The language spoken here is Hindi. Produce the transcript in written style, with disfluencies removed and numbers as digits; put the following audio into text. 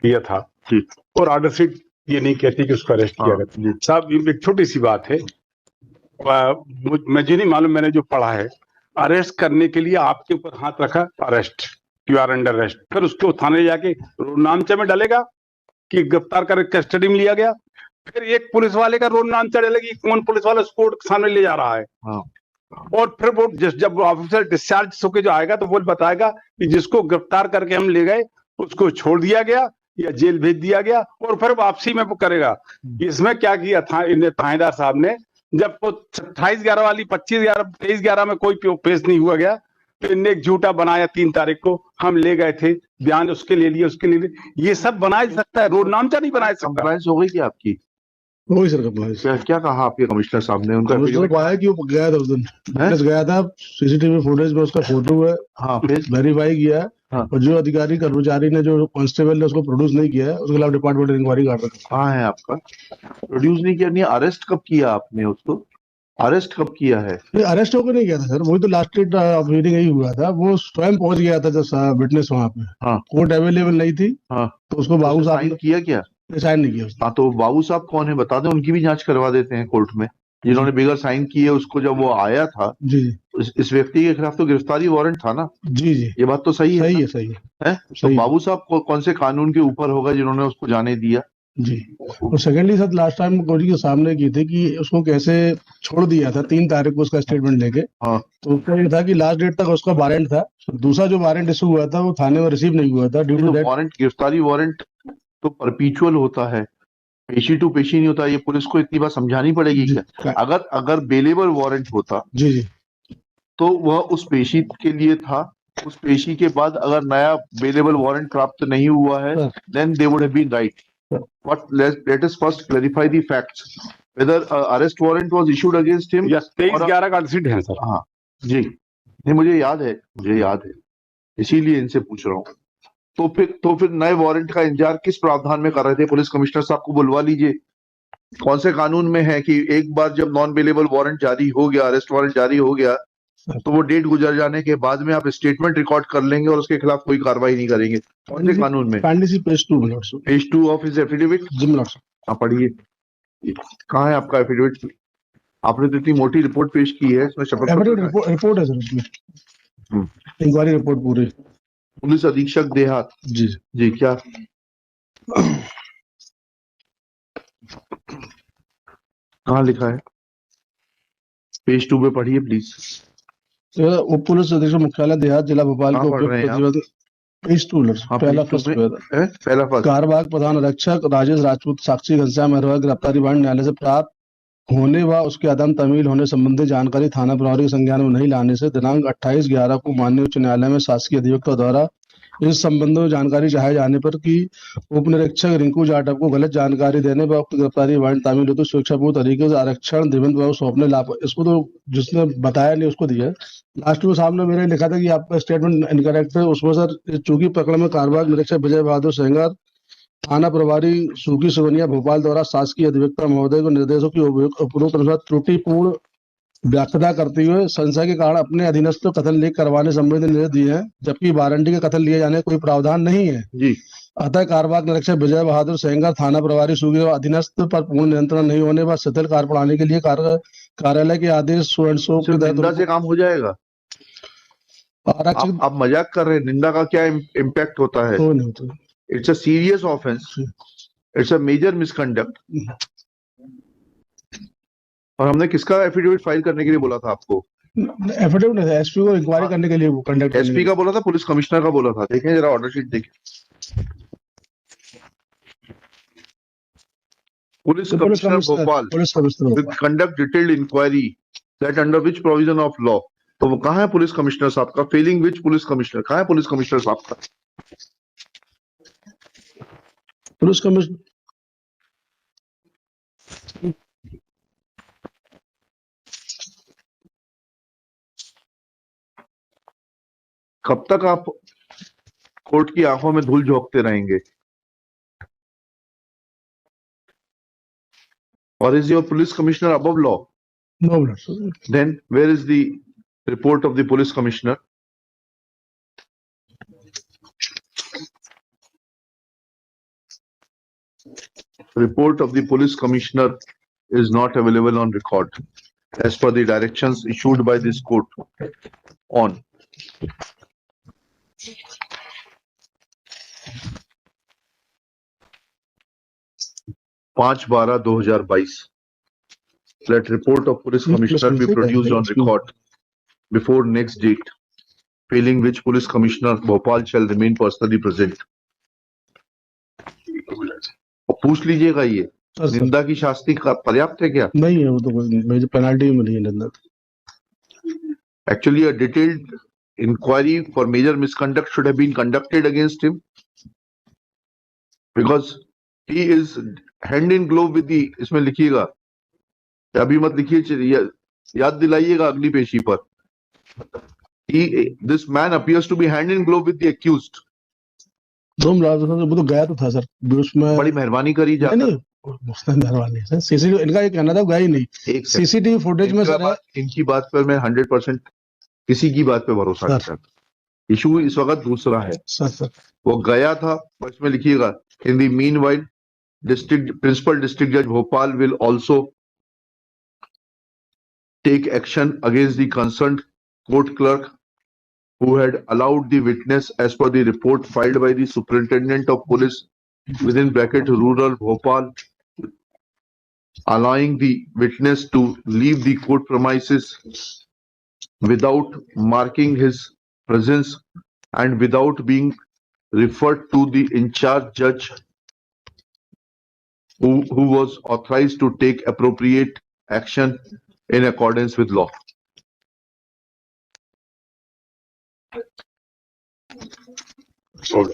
किया था जी और ऑर्डर शीट ये नहीं कहती कि उसको अरेस्ट किया गया। जी साहब एक छोटी सी बात है, मुझे नहीं मालूम, मैंने जो पढ़ा है, अरेस्ट करने के लिए आपके ऊपर हाथ रखा, arrest, you are under arrest, फिर उसको थाने जाके नामचा में डालेगा कि गिरफ्तार कर कस्टडी में लिया गया, फिर एक पुलिस वाले का रोड नामचा डालेगा कि कौन पुलिस वाला उसको कोर्ट के सामने ले जा रहा है। हाँ और फिर वो जब वो ऑफिसर डिस्चार्ज होकर जो आएगा तो वो बताएगा कि जिसको गिरफ्तार करके हम ले गए उसको छोड़ दिया गया या जेल भेज दिया गया, और फिर वापसी में वो करेगा। इसमें क्या किया था इन थानेदार साहब ने, जब वो 28/11 वाली 25/11 23/11 में कोई पेश नहीं हुआ गया, तो इनने एक झूठा बनाया 3 तारीख को हम ले गए थे, बयान उसके ले लिए, उसके ले लिए, ये सब बनाया सकता है, रोड नामचा नहीं बनाया सकता। कंप्लायंस हो गई क्या आपकी? हो गई सर कंप्लायंस। क्या क्या कहा आपके कमिश्नर साहब ने? उनका कमिश्नर को आया कि वो गया था उस दिन, विटनेस गया था, सीसीटीवी फुटेज में उसका फोटो है, हाँ फिर वेरीफाई किया, हाँ। और जो अधिकारी कर्मचारी ने, जो कांस्टेबल ने उसको प्रोड्यूस नहीं किया है, उसके खिलाफ डिपार्टमेंट इंक्वायरी कर रहा है। कहाँ है आपका? प्रोड्यूस नहीं किया, नहीं अरेस्ट कब किया आपने उसको? अरेस्ट कब किया है? अरेस्ट होकर नहीं गया था सर, वही तो लास्ट डेट ऑफ हीयरिंग यही हुआ था, वो स्वयं पहुंच गया था जब विटनेस वहां पे, हाँ कोर्ट अवेलेबल नहीं थी, हाँ तो उसको बाबू साहब साइन किया क्या? ने साइन नहीं किया उसने। हाँ तो बाबू साहब कौन है बता दें, उनकी भी जांच करवा देते हैं कोर्ट में, जिन्होंने बगैर साइन किए उसको जब वो आया था। जी इस व्यक्ति के खिलाफ तो गिरफ्तारी वारंट था ना? जी जी, ये बात तो सही है, सही है, सही है? तो बाबू साहब कौन से कानून के ऊपर होगा जिन्होंने उसको जाने दिया? जी। और secondly sir, last time court के सामने की थी कि उसको कैसे छोड़ दिया था 3 तारीख को उसका स्टेटमेंट लेके। हाँ तो उसका ये था कि लास्ट डेट तक उसका वारंट था, दूसरा जो वारंट इशू हुआ था वो थाने में रिसीव नहीं हुआ था, ड्यू टू दैट। वारंट, गिरफ्तारी वारंट तो परपीचुअल होता है, पेशी टू पेशी नहीं होता। ये पुलिस को इतनी बात समझानी पड़ेगी क्या? अगर बेलेबल वारंट होता जी जी, तो वह उस पेशी के लिए था, उस पेशी के बाद अगर नया बेलेबल वारंट प्राप्त नहीं हुआ है, then they would have been right. But let us first clarify the facts, whether arrest warrant was issued against him. 23/11 का सीट है सर। हाँ जी, नहीं मुझे याद है, इसीलिए इनसे पूछ रहा हूँ। तो फिर नए वारंट का इंतजार किस प्रावधान में कर रहे थे? पुलिस कमिश्नर साहब को बुलवा लीजिए। कौन से कानून में है कि एक बार जब नॉन बेलेबल वारंट जारी हो गया, अरेस्ट वारंट जारी हो गया, तो वो डेट गुजर जाने के बाद में आप स्टेटमेंट रिकॉर्ड कर लेंगे और उसके खिलाफ कोई कार्रवाई नहीं करेंगे? कौन से कानून में? Page 2 of his affidavit. हाँ पढ़िए, कहाँ है आपका एफिडेविट? आपने तो इतनी मोटी रिपोर्ट पेश की है, इसमें शपथ रिपोर्ट है सर उसमें, इंक्वायरी रिपोर्ट पूरी। पुलिस अधीक्षक देहात जी जी, क्या कहाँ लिखा है? पेज 2 पे पढ़िए प्लीज। उप पुलिस अधीक्षक मुख्यालय देहात जिला भोपाल के पढ़ रहे हैं आप? पेज 2 पहला फर्स्ट पहला फर्स्ट। कारबाग प्रधान आरक्षक राजेश राजपूत साक्षी घनश्याम अरोड़ा गिरफ्तारी वारंट न्यायालय से प्राप्त होने व उसके अदम तमील होने संबंधी जानकारी थाना प्रभारी के संज्ञान में नहीं लाने से दिनांक 28/11 को माननीय उच्च न्यायालय में शासकीय अधिवक्ता द्वारा इस संबंध में जानकारी चाहे जाने पर कि उप निरीक्षक रिंकू जाटव को गलत जानकारी देने व उक्त गिरफ्तारी वारंट तामील हेतु स्वेच्छापूर्ण तरीके से आरक्षण देवेंद्र बाबू सौंपने लाभ, इसको तो जिसने बताया नहीं उसको दिया। लास्ट में सामने मेरे लिखा था कि आपका स्टेटमेंट इनकरेक्ट है, उसमें सर चूंकि प्रकरण में कारबाग निरीक्षक विजय बहादुर सेंगर थाना प्रभारी सूखी सिवनिया भोपाल द्वारा शासकीय अधिवक्ता महोदय को निर्देशों की उपरोक्त अनुसार त्रुटिपूर्ण व्याख्या करते हुए संशय के कारण अपने अधीनस्थ कथन लेख करवाने संबंधी निर्देश दिए हैं, जबकि वारंटी के कथन लिए जाने का कोई प्रावधान नहीं है जी। अतः कारबाग निरीक्षक विजय बहादुर सेंगर थाना प्रभारी सूखी अधीनस्थ पर पूर्ण नियंत्रण नहीं होने पर शिथिल कार्य बढ़ाने के लिए कार्यालय के आदेश निंदा से काम हो जाएगा? आप मजाक कर रहे हैं? निंदा का क्या इम्पैक्ट होता है? It's a serious offence, it's a major misconduct. और हमने किसका एफिडेविट फाइल करने के लिए बोला था आपको? एफिडेविट नहीं, एसपी को इंक्वायरी करने के लिए कंडक्ट। एसपी का बोला था, पुलिस कमिश्नर का बोला था? देखें जरा ऑर्डर शीट देखें। Police commissioner Bhopal with conduct detailed inquiry that under which provision of law. तो वो कहाँ है पुलिस कमिश्नर साहब का? फेलिंग विच पुलिस कमिश्नर, कहाँ है पुलिस कमिश्नर साहब का? पुलिस कमिश्नर कब तक आप कोर्ट की आंखों में धूल झोंकते रहेंगे? और is your police commissioner above law? No. Then where is the report of the police commissioner? report of the police commissioner is not available on record as per the directions issued by this court on 5/12/2022. Let report of police commissioner be produced on record before next date, failing which police commissioner Bhopal shall remain personally present. पूछ लीजिएगा ये सर निंदा की शास्ति का पर्याप्त है क्या? नहीं है, वो तो मुझे पेनाल्टी मिली है निंदा। Actually, a detailed inquiry for major misconduct should have been conducted against him because he is hand in glove with the, इसमें लिखिएगा, अभी मत लिखिए, याद दिलाइएगा अगली पेशी पर. This man appears to be hand in glove with the accused. वो तो गया तो था सर, उसमें बड़ी मेहरबानी करी जाकर. नहीं मेहरबानी सर, सीसीटीवी इनका ये कहना था गया ही नहीं. सीसीटीवी फुटेज में सर इनकी बात पर मैं 100% किसी की बात पे भरोसा नहीं करता. इशू इस वक्त दूसरा है. सर वो गया था, इसमें लिखिएगा, in the meanwhile principal district जज Bhopal will also take action against the concerned court clerk who had allowed the witness as per the report filed by the superintendent of police within bracket rural Bhopal, allowing the witness to leave the court premises without marking his presence and without being referred to the in charge judge who was authorized to take appropriate action in accordance with law. Sir